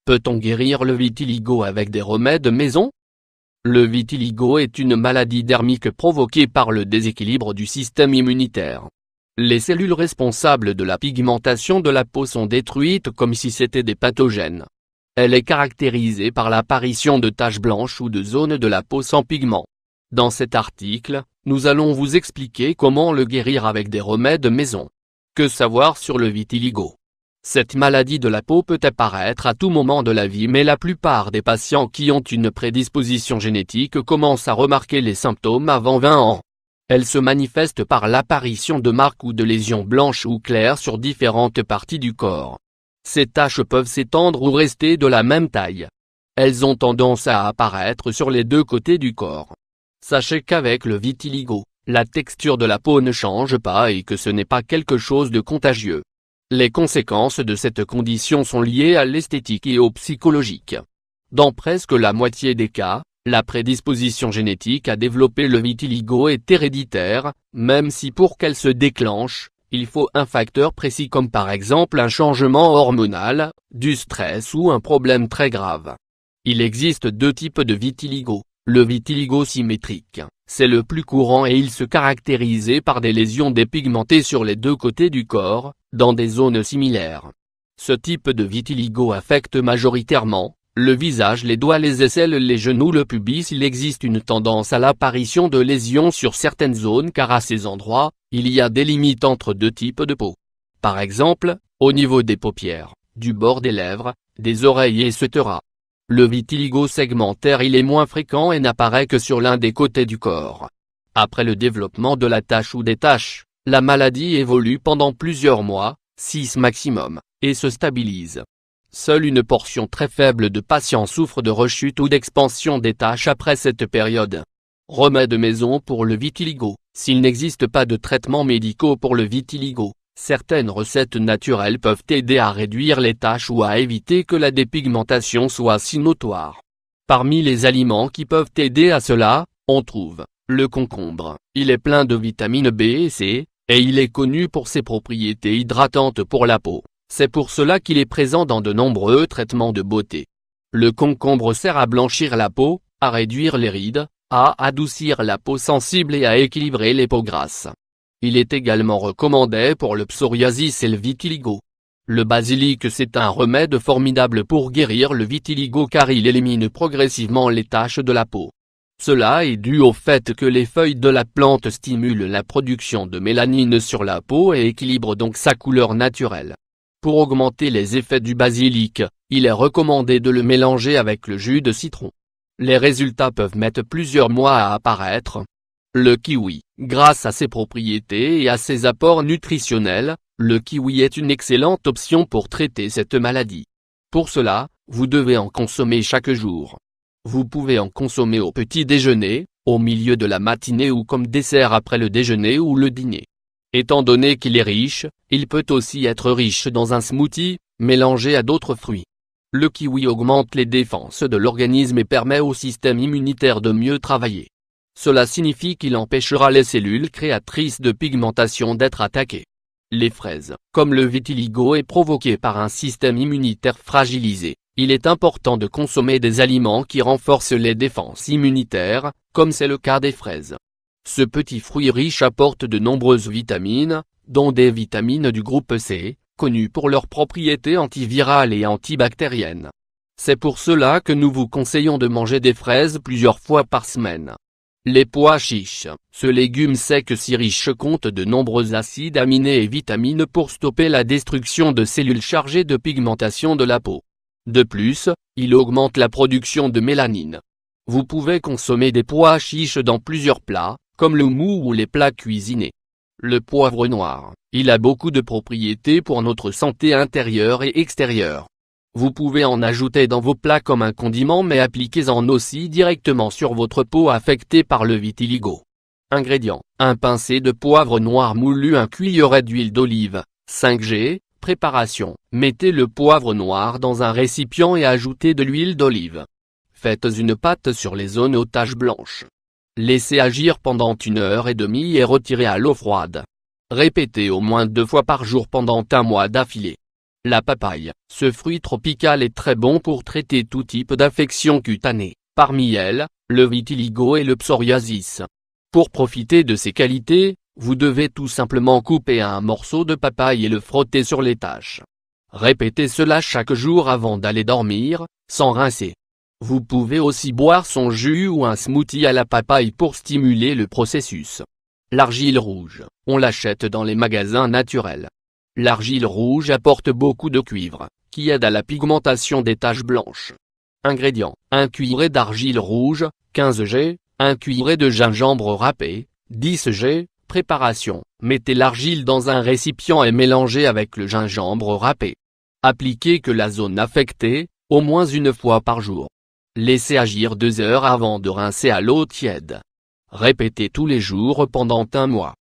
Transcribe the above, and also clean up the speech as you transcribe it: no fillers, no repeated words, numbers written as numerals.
Peut-on guérir le vitiligo avec des remèdes maison? Le vitiligo est une maladie dermique provoquée par le déséquilibre du système immunitaire. Les cellules responsables de la pigmentation de la peau sont détruites comme si c'était des pathogènes. Elle est caractérisée par l'apparition de taches blanches ou de zones de la peau sans pigment. Dans cet article, nous allons vous expliquer comment le guérir avec des remèdes maison. Que savoir sur le vitiligo? Cette maladie de la peau peut apparaître à tout moment de la vie, mais la plupart des patients qui ont une prédisposition génétique commencent à remarquer les symptômes avant 20 ans. Elle se manifeste par l'apparition de marques ou de lésions blanches ou claires sur différentes parties du corps. Ces taches peuvent s'étendre ou rester de la même taille. Elles ont tendance à apparaître sur les deux côtés du corps. Sachez qu'avec le vitiligo, la texture de la peau ne change pas et que ce n'est pas quelque chose de contagieux. Les conséquences de cette condition sont liées à l'esthétique et au psychologique. Dans presque la moitié des cas, la prédisposition génétique à développer le vitiligo est héréditaire, même si pour qu'elle se déclenche, il faut un facteur précis comme par exemple un changement hormonal, du stress ou un problème très grave. Il existe deux types de vitiligo. Le vitiligo symétrique, c'est le plus courant et il se caractérise par des lésions dépigmentées sur les deux côtés du corps, dans des zones similaires. Ce type de vitiligo affecte majoritairement le visage, les doigts, les aisselles, les genoux, le pubis. Il existe une tendance à l'apparition de lésions sur certaines zones car à ces endroits, il y a des limites entre deux types de peau. Par exemple, au niveau des paupières, du bord des lèvres, des oreilles etc. Le vitiligo segmentaire il est moins fréquent et n'apparaît que sur l'un des côtés du corps. Après le développement de la tache ou des taches, la maladie évolue pendant plusieurs mois, 6 maximum, et se stabilise. Seule une portion très faible de patients souffrent de rechute ou d'expansion des taches après cette période. Remèdes maison pour le vitiligo. S'il n'existe pas de traitements médicaux pour le vitiligo, certaines recettes naturelles peuvent aider à réduire les taches ou à éviter que la dépigmentation soit si notoire. Parmi les aliments qui peuvent aider à cela, on trouve le concombre. Il est plein de vitamines B et C, et il est connu pour ses propriétés hydratantes pour la peau. C'est pour cela qu'il est présent dans de nombreux traitements de beauté. Le concombre sert à blanchir la peau, à réduire les rides, à adoucir la peau sensible et à équilibrer les peaux grasses. Il est également recommandé pour le psoriasis et le vitiligo. Le basilic c'est un remède formidable pour guérir le vitiligo car il élimine progressivement les taches de la peau. Cela est dû au fait que les feuilles de la plante stimulent la production de mélanine sur la peau et équilibrent donc sa couleur naturelle. Pour augmenter les effets du basilic, il est recommandé de le mélanger avec le jus de citron. Les résultats peuvent mettre plusieurs mois à apparaître. Le kiwi, grâce à ses propriétés et à ses apports nutritionnels, le kiwi est une excellente option pour traiter cette maladie. Pour cela, vous devez en consommer chaque jour. Vous pouvez en consommer au petit déjeuner, au milieu de la matinée ou comme dessert après le déjeuner ou le dîner. Étant donné qu'il est riche, il peut aussi être riche dans un smoothie, mélangé à d'autres fruits. Le kiwi augmente les défenses de l'organisme et permet au système immunitaire de mieux travailler. Cela signifie qu'il empêchera les cellules créatrices de pigmentation d'être attaquées. Les fraises, comme le vitiligo est provoqué par un système immunitaire fragilisé, il est important de consommer des aliments qui renforcent les défenses immunitaires, comme c'est le cas des fraises. Ce petit fruit riche apporte de nombreuses vitamines, dont des vitamines du groupe C, connues pour leurs propriétés antivirales et antibactériennes. C'est pour cela que nous vous conseillons de manger des fraises plusieurs fois par semaine. Les pois chiches, ce légume sec si riche compte de nombreux acides aminés et vitamines pour stopper la destruction de cellules chargées de pigmentation de la peau. De plus, il augmente la production de mélanine. Vous pouvez consommer des pois chiches dans plusieurs plats, comme le mou ou les plats cuisinés. Le poivre noir, il a beaucoup de propriétés pour notre santé intérieure et extérieure. Vous pouvez en ajouter dans vos plats comme un condiment mais appliquez-en aussi directement sur votre peau affectée par le vitiligo. Ingrédients, un pincé de poivre noir moulu, un cuilleret d'huile d'olive, 5g, préparation, mettez le poivre noir dans un récipient et ajoutez de l'huile d'olive. Faites une pâte sur les zones aux taches blanches. Laissez agir pendant 1h30 et retirez à l'eau froide. Répétez au moins 2 fois par jour pendant un mois d'affilée. La papaye, ce fruit tropical est très bon pour traiter tout type d'affections cutanées, parmi elles, le vitiligo et le psoriasis. Pour profiter de ces qualités, vous devez tout simplement couper un morceau de papaye et le frotter sur les taches. Répétez cela chaque jour avant d'aller dormir, sans rincer. Vous pouvez aussi boire son jus ou un smoothie à la papaye pour stimuler le processus. L'argile rouge, on l'achète dans les magasins naturels. L'argile rouge apporte beaucoup de cuivre, qui aide à la pigmentation des taches blanches. Ingrédients: 1 cuillerée d'argile rouge, 15 g, 1 cuillerée de gingembre râpé, 10 g. Préparation: mettez l'argile dans un récipient et mélangez avec le gingembre râpé. Appliquez que la zone affectée, au moins une fois par jour. Laissez agir 2 heures avant de rincer à l'eau tiède. Répétez tous les jours pendant un mois.